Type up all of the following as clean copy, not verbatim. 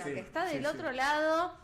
Agustina, Sí, que está del sí, otro sí. lado.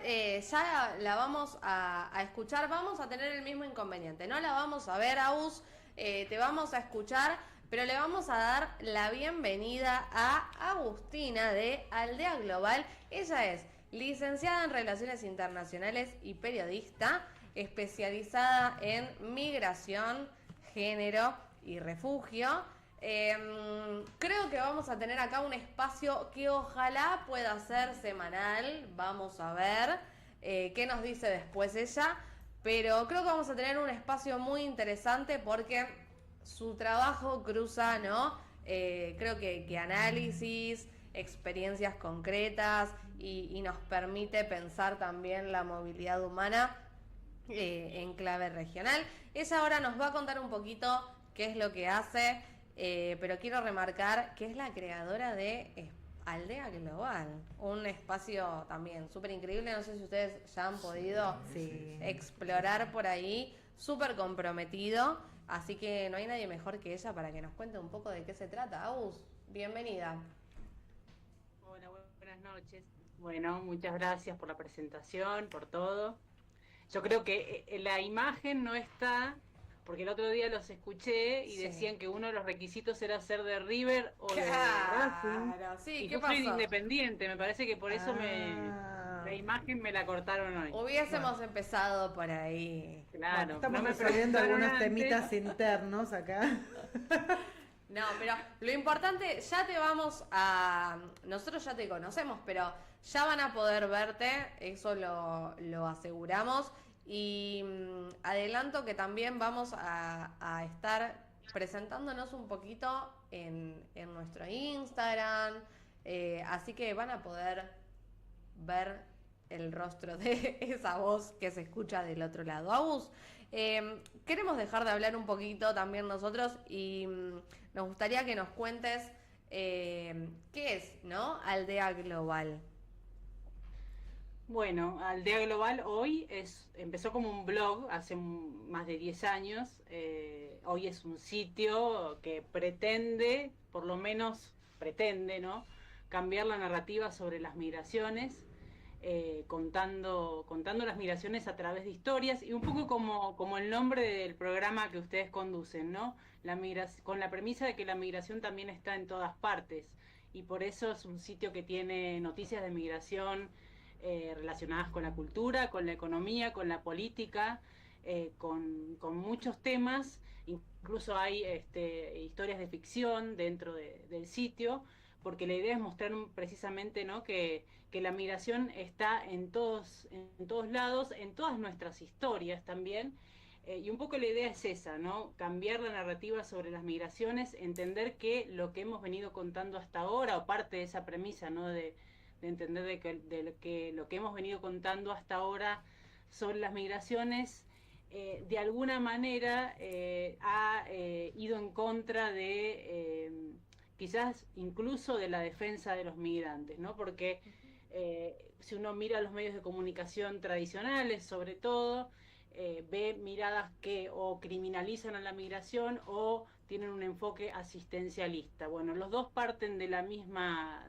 Ya la vamos a escuchar. Vamos a tener el mismo inconveniente. No la vamos a ver, Agus. Te vamos a escuchar, pero le vamos a dar la bienvenida a Agustina de Aldea Global. Ella es licenciada en Relaciones Internacionales y periodista, especializada en migración, género y refugio. Creo que vamos a tener acá un espacio que ojalá pueda ser semanal. Vamos a ver qué nos dice después ella. Pero creo que vamos a tener un espacio muy interesante porque su trabajo cruza, ¿no? Creo que análisis, experiencias concretas y nos permite pensar también la movilidad humana en clave regional. Ella ahora nos va a contar un poquito qué es lo que hace, pero quiero remarcar que es la creadora de Aldea Global, un espacio también súper increíble. No sé si ustedes ya han podido Sí. explorar por ahí, súper comprometido. Así que no hay nadie mejor que ella para que nos cuente un poco de qué se trata. Agus, bienvenida. Hola, buenas noches. Bueno, muchas gracias por la presentación, por todo. Yo creo que la imagen no está, porque el otro día los escuché y Sí. decían que uno de los requisitos era ser de River o de Racing. Claro, sí, Y ¿qué yo soy de pasó? Independiente, me parece que por eso Ah, la imagen me la cortaron hoy. Hubiésemos empezado por ahí. Claro, estamos no me resolviendo presentaron algunos antes. temitas internos acá. No, pero lo importante, ya te vamos a... Nosotros ya te conocemos, pero ya van a poder verte, eso lo aseguramos. Y adelanto que también vamos a estar presentándonos un poquito en nuestro Instagram, así que van a poder ver el rostro de esa voz que se escucha del otro lado. Agus, queremos dejar de hablar un poquito también nosotros y nos gustaría que nos cuentes qué es, ¿no? Aldea Global. Bueno, Aldea Global hoy empezó como un blog hace más de 10 años. Hoy es un sitio que pretende, por lo menos pretende, ¿no? Cambiar la narrativa sobre las migraciones, contando las migraciones a través de historias y un poco como el nombre del programa que ustedes conducen, ¿no? Con la premisa de que la migración también está en todas partes y por eso es un sitio que tiene noticias de migración relacionadas con la cultura, con la economía, con la política, con muchos temas. Incluso hay historias de ficción dentro del sitio, porque la idea es mostrar precisamente, ¿no? que la migración está en todos lados, en todas nuestras historias también. Y un poco la idea es esa, ¿no? Cambiar la narrativa sobre las migraciones, entender que lo que hemos venido contando hasta ahora, o parte de esa premisa, ¿no? De entender que lo que hemos venido contando hasta ahora sobre las migraciones, de alguna manera ha ido en contra de quizás incluso de la defensa de los migrantes, ¿no? Porque si uno mira los medios de comunicación tradicionales, sobre todo, ve miradas que o criminalizan a la migración o tienen un enfoque asistencialista. Bueno, los dos parten de la misma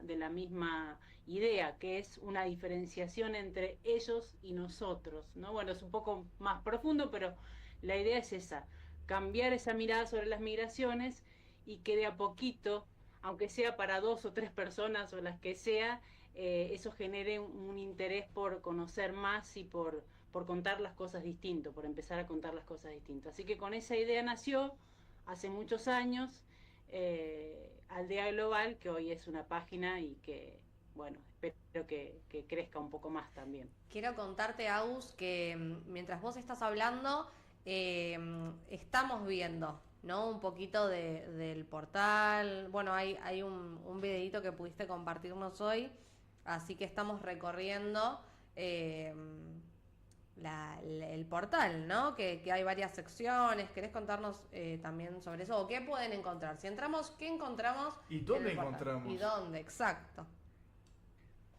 idea, que es una diferenciación entre ellos y nosotros, ¿no? Bueno, es un poco más profundo, pero la idea es esa, cambiar esa mirada sobre las migraciones y que de a poquito, aunque sea para 2 o 3 personas o las que sea, eso genere un interés por conocer más y por contar las cosas distinto, por empezar a contar las cosas distinto. Así que con esa idea nació hace muchos años Aldea Global, que hoy es una página y que, bueno, espero que crezca un poco más también. Quiero contarte, Agus, que mientras vos estás hablando, estamos viendo, ¿no? Un poquito del portal. Bueno, hay un videíto que pudiste compartirnos hoy, así que estamos recorriendo eh, el portal, ¿no? Que hay varias secciones. ¿Querés contarnos también sobre eso? ¿O qué pueden encontrar? Si entramos, ¿qué encontramos? ¿Y dónde en el portal? encontramos? ¿Y dónde? Exacto.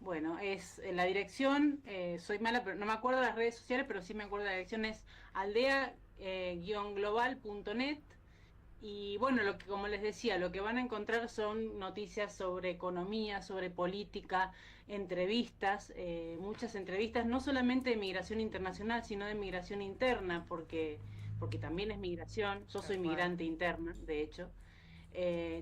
Bueno, es la dirección, soy mala, pero no me acuerdo de las redes sociales, pero sí me acuerdo de la dirección, es aldea-global.net. Y bueno, como les decía, lo que van a encontrar son noticias sobre economía, sobre política, entrevistas, muchas entrevistas, no solamente de migración internacional, sino de migración interna, porque también es migración. Yo soy Tal cual. migrante interna, de hecho.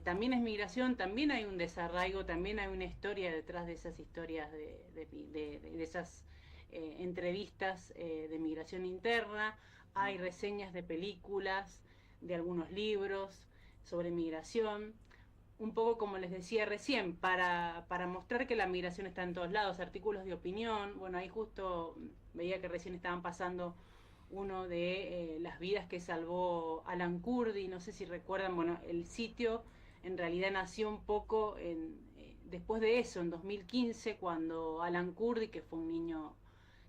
También es migración, también hay un desarraigo, también hay una historia detrás de esas historias, de esas entrevistas de migración interna. Hay reseñas de películas, de algunos libros sobre migración. Un poco como les decía recién, para mostrar que la migración está en todos lados, artículos de opinión. Bueno, ahí justo veía que recién estaban pasando uno de las vidas que salvó Alan Kurdi, no sé si recuerdan. Bueno, el sitio en realidad nació un poco después de eso, en 2015, cuando Alan Kurdi, que fue un niño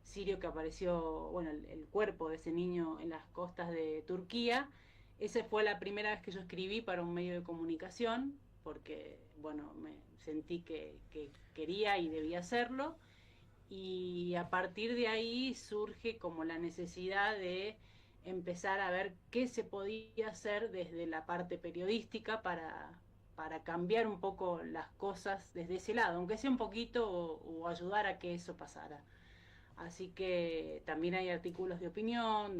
sirio que apareció, bueno, el cuerpo de ese niño en las costas de Turquía. Esa fue la primera vez que yo escribí para un medio de comunicación, porque, bueno, me sentí que quería y debía hacerlo. Y a partir de ahí surge como la necesidad de empezar a ver qué se podía hacer desde la parte periodística para cambiar un poco las cosas desde ese lado, aunque sea un poquito, o ayudar a que eso pasara. Así que también hay artículos de opinión,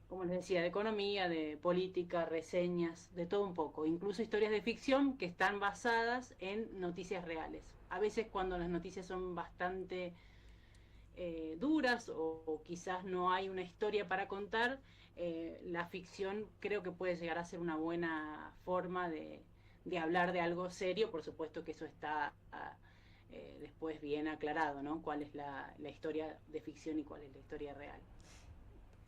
como les decía, de economía, de política, reseñas, de todo un poco. Incluso historias de ficción que están basadas en noticias reales. A veces cuando las noticias son bastante duras, o quizás no hay una historia para contar, la ficción creo que puede llegar a ser una buena forma de hablar de algo serio. Por supuesto que eso está después bien aclarado, ¿no? Cuál es la historia de ficción y cuál es la historia real.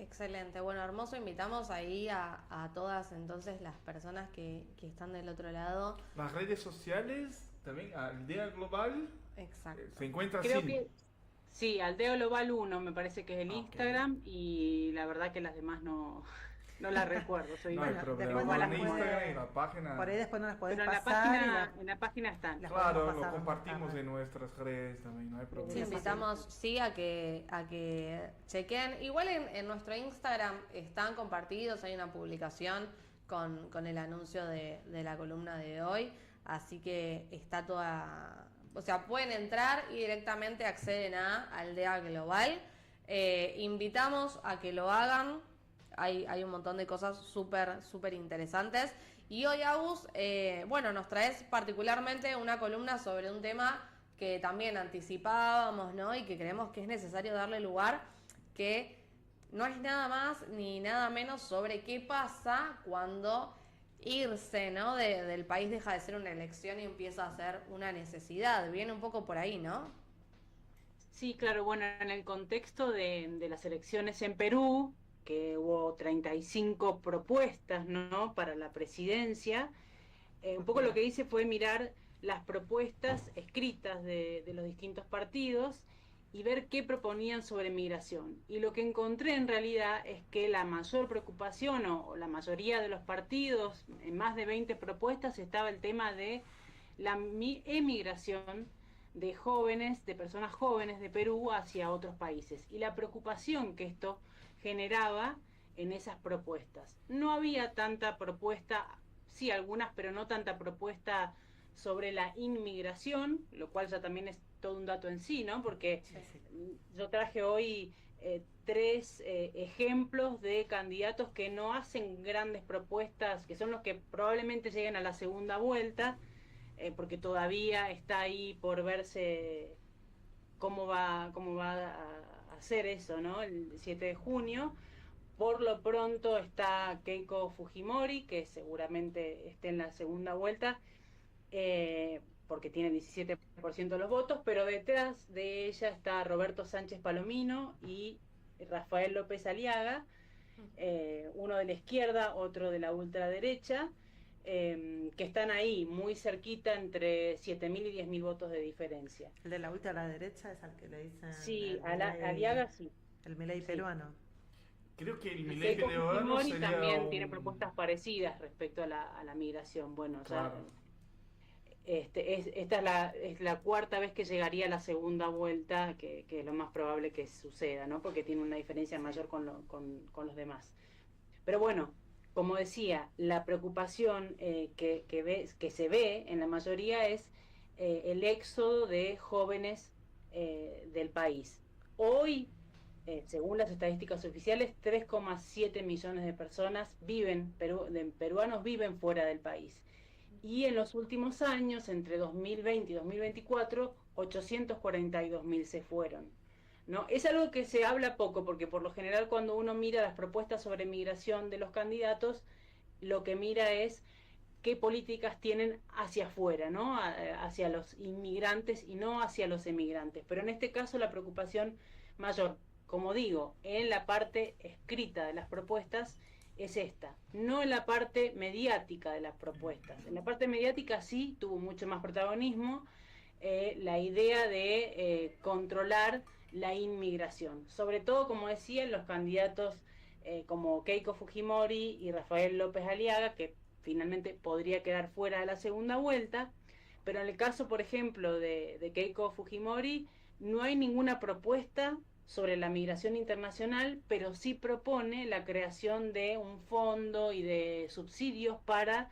Excelente, bueno, hermoso. Invitamos ahí a todas entonces las personas que están del otro lado. Las redes sociales, también Aldea Global, Exacto. se encuentra Creo así. que sí, Aldea Global 1 me parece que es el Ok. Instagram, y la verdad que las demás no las recuerdo. Soy No hay Bueno, problema. después Con no el las Instagram puede- y la página. Por ahí después no las podés Pero pasar. en la página están. Las Claro, podemos lo pasar compartimos más tarde. en nuestras redes también, no hay Sí, problema. invitamos sí a que chequen. Igual en nuestro Instagram están compartidos, hay una publicación con el anuncio de la columna de hoy, así que está toda, o sea, pueden entrar y directamente acceden a Aldea Global. Invitamos a que lo hagan. Hay un montón de cosas súper interesantes. Y hoy, Agus, bueno, nos traes particularmente una columna sobre un tema que también anticipábamos, ¿no? Y que creemos que es necesario darle lugar, que no es nada más ni nada menos sobre qué pasa cuando irse, ¿no? del país deja de ser una elección y empieza a ser una necesidad. Viene un poco por ahí, ¿no? Sí, claro, bueno, en el contexto de las elecciones en Perú, que hubo 35 propuestas, ¿no?, para la presidencia. Un poco lo que hice fue mirar las propuestas escritas de los distintos partidos y ver qué proponían sobre migración. Y lo que encontré en realidad es que la mayor preocupación, o la mayoría de los partidos, en más de 20 propuestas, estaba el tema de la emigración de jóvenes, de personas jóvenes de Perú hacia otros países, y la preocupación que esto generaba en esas propuestas. No había tanta propuesta, sí algunas, pero no tanta propuesta sobre la inmigración, lo cual ya también es todo un dato en sí, ¿no? Porque yo traje hoy 3 ejemplos de candidatos que no hacen grandes propuestas, que son los que probablemente lleguen a la segunda vuelta, porque todavía está ahí por verse cómo va a hacer eso, ¿no? El 7 de junio. Por lo pronto está Keiko Fujimori, que seguramente esté en la segunda vuelta, porque tiene 17% de los votos, pero detrás de ella está Roberto Sánchez Palomino y Rafael López Aliaga, uno de la izquierda, otro de la ultraderecha, que están ahí, muy cerquita, entre 7.000 y 10.000 votos de diferencia. El de la ultra a la derecha es al que le dicen. Sí, el Aliaga sí. El Milei Sí. peruano. Creo que el Y Milei Keiko peruano Fujimori sería también tiene propuestas parecidas respecto a la migración. Bueno, Claro. esta es la cuarta vez que llegaría a la segunda vuelta, que es lo más probable que suceda, ¿no? Porque tiene una diferencia mayor con los demás. Pero bueno, como decía, la preocupación que se ve en la mayoría es el éxodo de jóvenes del país. Hoy, según las estadísticas oficiales, 3,7 millones de personas peruanos viven fuera del país. Y en los últimos años, entre 2020 y 2024, 842.000 se fueron, ¿no? Es algo que se habla poco, porque por lo general cuando uno mira las propuestas sobre migración de los candidatos, lo que mira es qué políticas tienen hacia afuera, ¿no? Hacia los inmigrantes y no hacia los emigrantes. Pero en este caso la preocupación mayor, como digo, en la parte escrita de las propuestas es esta, no en la parte mediática de las propuestas. En la parte mediática sí tuvo mucho más protagonismo la idea de controlar la inmigración, sobre todo, como decían, los candidatos como Keiko Fujimori y Rafael López Aliaga, que finalmente podría quedar fuera de la segunda vuelta, pero en el caso, por ejemplo, de Keiko Fujimori, no hay ninguna propuesta sobre la migración internacional, pero sí propone la creación de un fondo y de subsidios para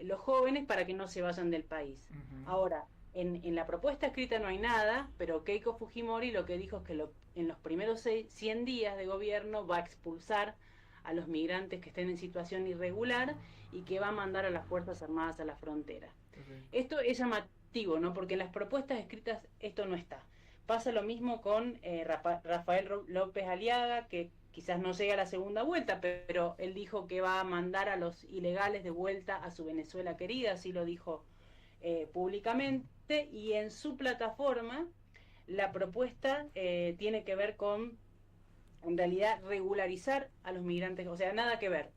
los jóvenes para que no se vayan del país. Ahora, en la propuesta escrita no hay nada, pero Keiko Fujimori lo que dijo es que en los primeros 100 días de gobierno va a expulsar a los migrantes que estén en situación irregular y que va a mandar a las Fuerzas Armadas a la frontera. Esto es llamativo, ¿no? Porque en las propuestas escritas esto no está. Pasa lo mismo con Rafael López Aliaga, que quizás no llega a la segunda vuelta, pero él dijo que va a mandar a los ilegales de vuelta a su Venezuela querida, así lo dijo públicamente, y en su plataforma la propuesta tiene que ver con, en realidad, regularizar a los migrantes, o sea, nada que ver,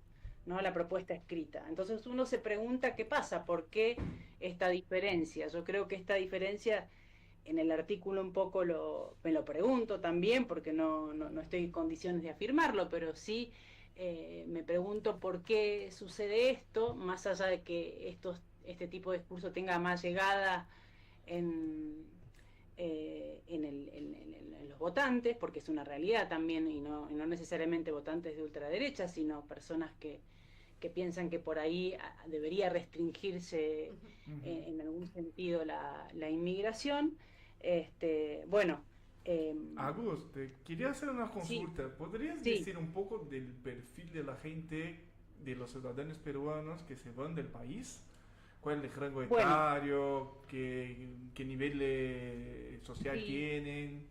¿no? La propuesta escrita. Entonces uno se pregunta qué pasa, por qué esta diferencia. Yo creo que esta diferencia, en el artículo un poco me lo pregunto también, porque no estoy en condiciones de afirmarlo, pero sí me pregunto por qué sucede esto, más allá de que este tipo de discurso tenga más llegada en los votantes, porque es una realidad también, y no necesariamente votantes de ultraderecha, sino personas que piensan que por ahí debería restringirse en algún sentido la inmigración. Bueno. Agus, te quería hacer una consulta. Sí, ¿Podrías sí. decir un poco del perfil de la gente, de los ciudadanos peruanos que se van del país? ¿Cuál es el rango etario? ¿Qué nivel social Sí. tienen?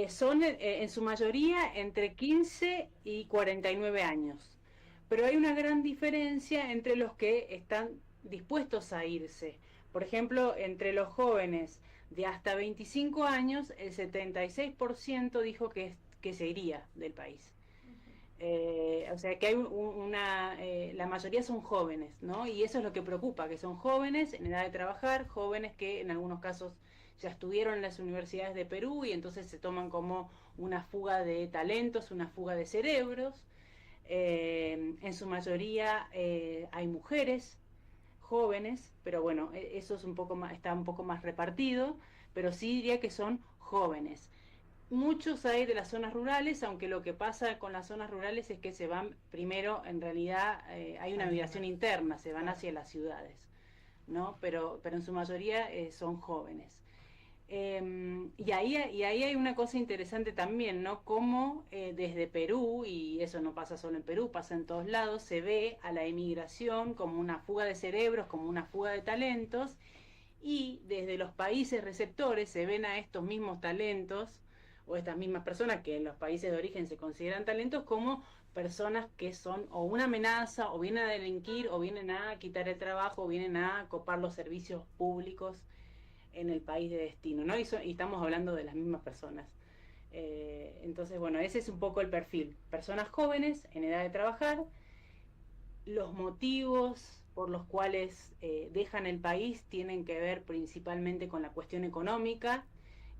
Son en su mayoría entre 15 y 49 años. Pero hay una gran diferencia entre los que están dispuestos a irse. Por ejemplo, entre los jóvenes de hasta 25 años, el 76% dijo que se iría del país. O sea que hay la mayoría son jóvenes, ¿no? Y eso es lo que preocupa, que son jóvenes en edad de trabajar, jóvenes que en algunos casos ya estuvieron en las universidades de Perú y entonces se toman como una fuga de talentos, una fuga de cerebros. En su mayoría hay mujeres jóvenes, pero bueno, eso es está un poco más repartido, pero sí diría que son jóvenes. Muchos hay de las zonas rurales, aunque lo que pasa con las zonas rurales es que se van primero, en realidad hay una migración interna, se van hacia las ciudades, ¿no? Pero en su mayoría son jóvenes. Y ahí hay una cosa interesante también, ¿no? Cómo desde Perú, y eso no pasa solo en Perú, pasa en todos lados, se ve a la emigración como una fuga de cerebros, como una fuga de talentos, y desde los países receptores se ven a estos mismos talentos, o estas mismas personas que en los países de origen se consideran talentos, como personas que son o una amenaza, o vienen a delinquir, o vienen a quitar el trabajo, o vienen a copar los servicios públicos en el país de destino, ¿no? Y estamos hablando de las mismas personas. Entonces, bueno, ese es un poco el perfil. Personas jóvenes, en edad de trabajar. Los motivos por los cuales dejan el país tienen que ver principalmente con la cuestión económica,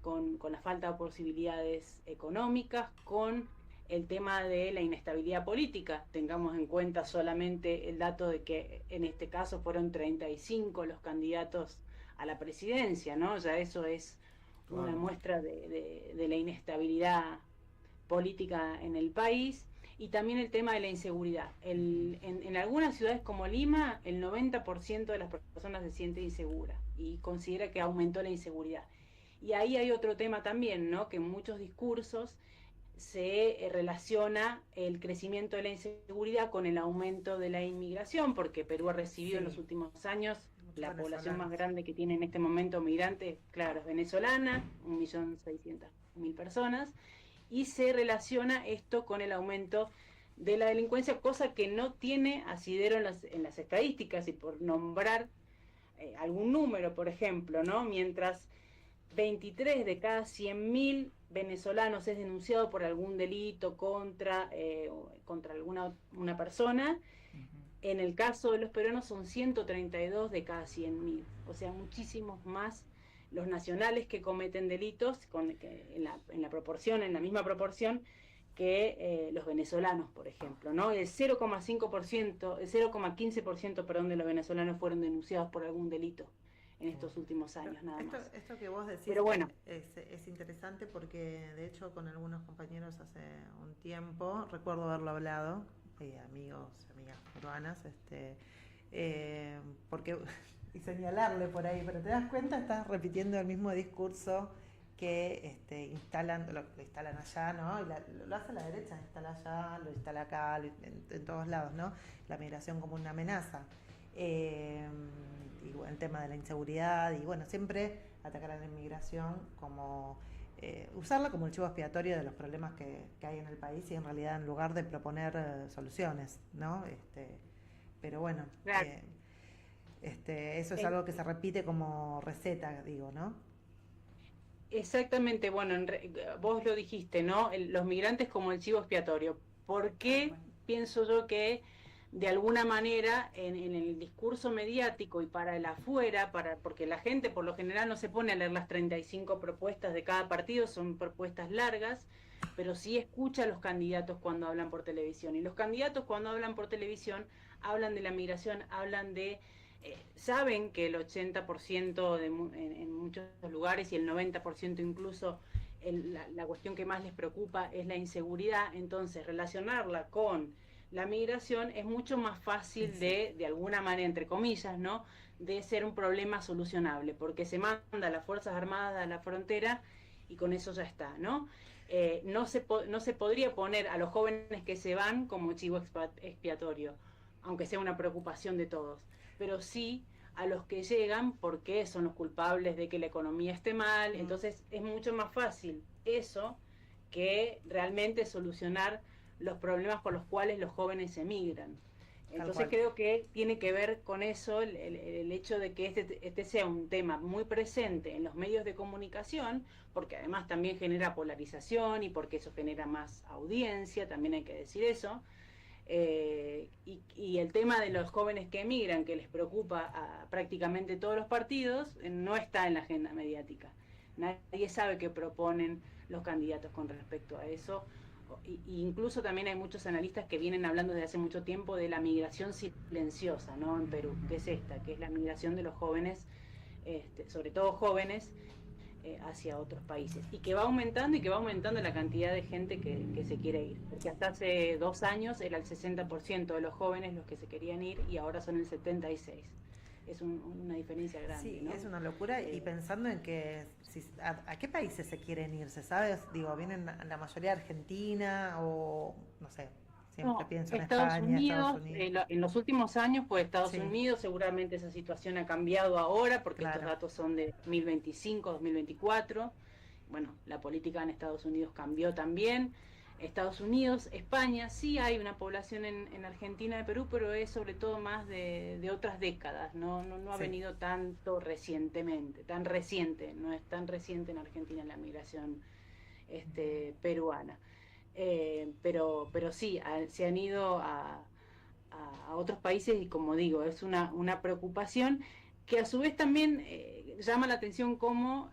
con la falta de posibilidades económicas, con el tema de la inestabilidad política. Tengamos en cuenta solamente el dato de que en este caso fueron 35 los candidatos a la presidencia, ¿no? Ya eso es una muestra de la inestabilidad política en el país. y también el tema de la inseguridad. En algunas ciudades como Lima, el 90% de las personas se siente insegura y considera que aumentó la inseguridad. Y ahí hay otro tema también, ¿no? Que en muchos discursos se relaciona el crecimiento de la inseguridad con el aumento de la inmigración, porque Perú ha recibido en los últimos años la población más grande que tiene en este momento migrante, claro, es venezolana, 1.600.000 personas, y se relaciona esto con el aumento de la delincuencia, cosa que no tiene asidero en las estadísticas, y por nombrar algún número, por ejemplo, ¿no? Mientras 23 de cada 100.000 venezolanos es denunciado por algún delito contra una persona, en el caso de los peruanos son 132 de cada 100.000, o sea, muchísimos más los nacionales que cometen delitos en la misma proporción que los venezolanos, por ejemplo, ¿no? El 0,15%, perdón, de los venezolanos fueron denunciados por algún delito en estos últimos años, nada más. Esto que vos decís. Pero bueno, es interesante porque, de hecho, con algunos compañeros hace un tiempo, recuerdo haberlo hablado, amigos, amigas peruanas, porque y señalarle por ahí, pero te das cuenta, estás repitiendo el mismo discurso que lo instalan allá, ¿no? Y lo hace la derecha, instala allá, lo instala acá, en todos lados, ¿no? La migración como una amenaza. Y bueno, el tema de la inseguridad, y bueno, siempre atacar a la inmigración como usarla como el chivo expiatorio de los problemas que hay en el país, y en realidad en lugar de proponer soluciones, ¿no? Pero bueno, claro. Eso es algo que se repite como receta, digo, ¿no? Exactamente, bueno, vos lo dijiste, ¿no? Los migrantes como el chivo expiatorio. ¿Por qué pienso yo que de alguna manera en el discurso mediático y para el afuera, porque la gente por lo general no se pone a leer las 35 propuestas de cada partido, son propuestas largas, pero sí escucha a los candidatos cuando hablan por televisión? Y los candidatos cuando hablan por televisión hablan de la migración, hablan de... saben que el 80% en muchos lugares y el 90% incluso la cuestión que más les preocupa es la inseguridad, entonces relacionarla con la migración es mucho más fácil de alguna manera, entre comillas, ¿no? De ser un problema solucionable, porque se manda a las Fuerzas Armadas a la frontera y con eso ya está, ¿no? No se podría poner a los jóvenes que se van como chivo expiatorio, aunque sea una preocupación de todos, pero sí a los que llegan porque son los culpables de que la economía esté mal. Entonces es mucho más fácil eso que realmente solucionar los problemas por los cuales los jóvenes emigran. Entonces creo que tiene que ver con eso el hecho de que este sea un tema muy presente en los medios de comunicación, porque además también genera polarización y porque eso genera más audiencia, también hay que decir eso. Y el tema de los jóvenes que emigran, que les preocupa a prácticamente todos los partidos, no está en la agenda mediática. Nadie sabe qué proponen los candidatos con respecto a eso. Incluso también hay muchos analistas que vienen hablando desde hace mucho tiempo de la migración silenciosa, ¿no? En Perú, que es esta, que es la migración de los jóvenes, sobre todo jóvenes, hacia otros países, y que va aumentando la cantidad de gente que se quiere ir, porque hasta hace 2 años era el 60% de los jóvenes los que se querían ir y ahora son el 76%. Es una diferencia grande. Sí, ¿no? Es una locura, y pensando en que ¿a qué países se quieren ir? ¿Se sabe? Digo, ¿vienen la mayoría de Argentina o no sé? Siempre pienso en España, Estados Unidos. En los últimos años, pues Estados Sí. Unidos, seguramente esa situación ha cambiado ahora, porque Claro. estos datos son de 2025, 2024. Bueno, la política en Estados Unidos cambió también. Estados Unidos, España, sí hay una población en Argentina y Perú, pero es sobre todo más de otras décadas, no ha Sí. venido tanto recientemente, no es tan reciente en Argentina la migración peruana. Pero sí, se han ido a otros países, y como digo, es una preocupación que a su vez también llama la atención como,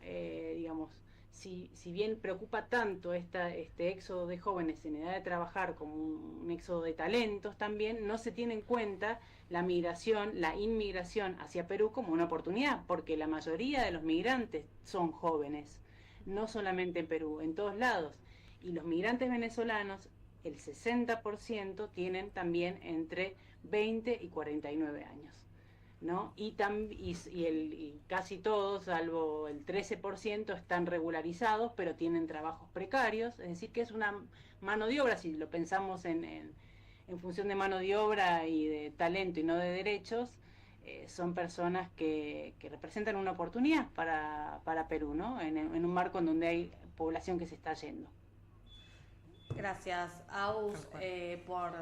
digamos, si bien preocupa tanto este éxodo de jóvenes en edad de trabajar como un éxodo de talentos, también no se tiene en cuenta la inmigración hacia Perú como una oportunidad, porque la mayoría de los migrantes son jóvenes, no solamente en Perú, en todos lados. Y los migrantes venezolanos el 60% tienen también entre 20 y 49 años, ¿no? Y casi todos, salvo el 13%, están regularizados, pero tienen trabajos precarios, es decir, que es una mano de obra, si lo pensamos en función de mano de obra y de talento y no de derechos, son personas que representan una oportunidad para Perú, ¿no? En un marco en donde hay población que se está yendo. Gracias, Aus, por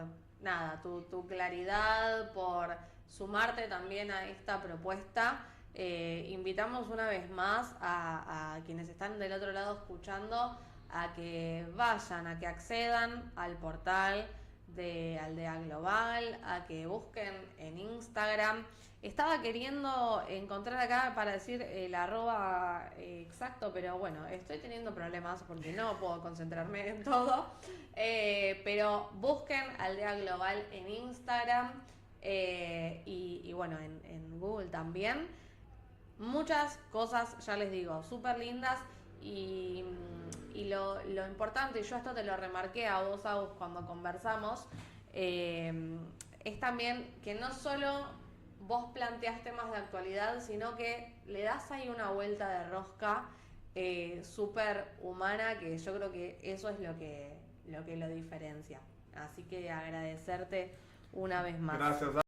nada, tu claridad, por sumarte también a esta propuesta. Invitamos una vez más a quienes están del otro lado escuchando a que vayan, a que accedan al portal de Aldea Global, a que busquen en Instagram. Estaba queriendo encontrar acá para decir el arroba exacto, pero bueno, estoy teniendo problemas porque no puedo concentrarme en todo. Pero busquen Aldea Global en Instagram y bueno, en Google también. Muchas cosas, ya les digo, súper lindas y lo importante, y yo esto te lo remarqué a vos, Agus, cuando conversamos, es también que no solo vos planteás temas de actualidad, sino que le das ahí una vuelta de rosca súper humana, que yo creo que eso es lo que lo diferencia. Así que agradecerte una vez más. Gracias.